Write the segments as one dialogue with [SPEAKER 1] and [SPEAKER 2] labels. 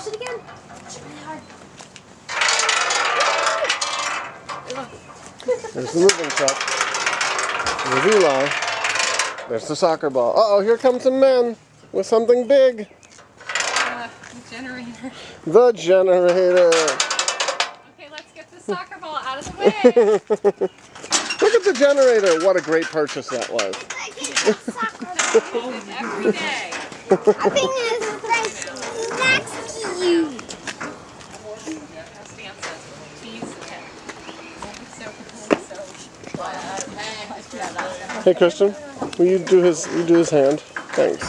[SPEAKER 1] Push it again. Push it really hard.
[SPEAKER 2] There's the moving truck. There's Eli. There's the soccer ball. Uh-oh, here comes some men with something big.
[SPEAKER 3] The generator.
[SPEAKER 2] The generator.
[SPEAKER 3] Okay, let's get the soccer ball out of the way.
[SPEAKER 2] Look at the generator. What a great purchase that was.
[SPEAKER 1] I get the soccer ball.
[SPEAKER 3] Every day.
[SPEAKER 1] I think it's right next to you.
[SPEAKER 3] As Stan says, tease the cat.
[SPEAKER 2] Hey, Christian, will you do his hand? Thanks.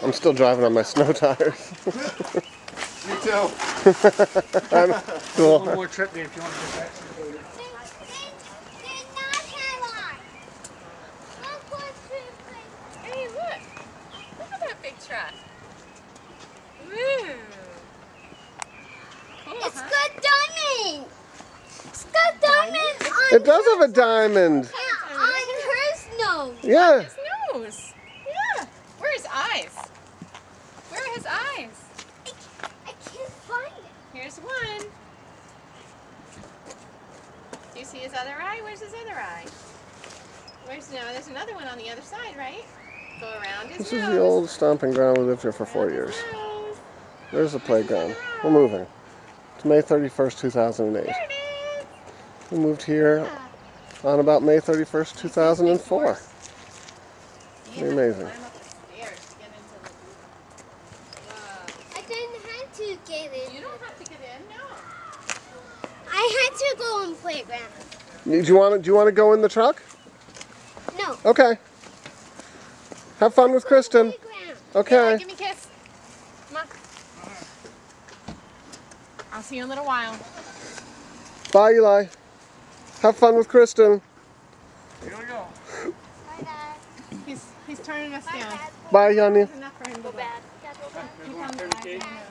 [SPEAKER 2] I'm still driving on my snow tires.
[SPEAKER 4] Me too.
[SPEAKER 2] Cool.
[SPEAKER 4] One more trip there if you want to get back.
[SPEAKER 3] Hey, look. Look at that big truck. Woo. Cool,
[SPEAKER 1] It's
[SPEAKER 3] huh?
[SPEAKER 1] got diamonds. It's got diamonds on
[SPEAKER 2] It does have a diamond.
[SPEAKER 1] her nose.
[SPEAKER 2] Yeah.
[SPEAKER 3] His nose. Yeah. Where are his eyes? Where are his eyes?
[SPEAKER 1] I can't find it.
[SPEAKER 3] Here's one. Do you see his other eye? Where's his other eye? There's another one on the other side, right? Go around his
[SPEAKER 2] This
[SPEAKER 3] nose.
[SPEAKER 2] is the old stomping ground. We lived here for 4 years. There's the playground. We're moving. It's May 31st, 2008.
[SPEAKER 3] There it is.
[SPEAKER 2] We moved here on about May 31st, 2004. Pretty amazing.
[SPEAKER 3] Climb up the stairs to get into the...
[SPEAKER 1] I didn't have to get in.
[SPEAKER 3] You don't have to get in, no.
[SPEAKER 1] I had to go on playground.
[SPEAKER 2] Do you want to go in the truck?
[SPEAKER 1] No.
[SPEAKER 2] Okay. Have fun with Kristen.
[SPEAKER 1] Playground.
[SPEAKER 2] Okay.
[SPEAKER 3] Give me a kiss. Come on. I'll see you in a little while.
[SPEAKER 2] Bye, Eli. Have fun with Kristen.
[SPEAKER 4] Here we go.
[SPEAKER 1] Bye, Dad.
[SPEAKER 3] He's turning us down.
[SPEAKER 2] Bye, Yanni.
[SPEAKER 3] Enough for him to go.
[SPEAKER 1] Dad, go bad.
[SPEAKER 3] He comes back.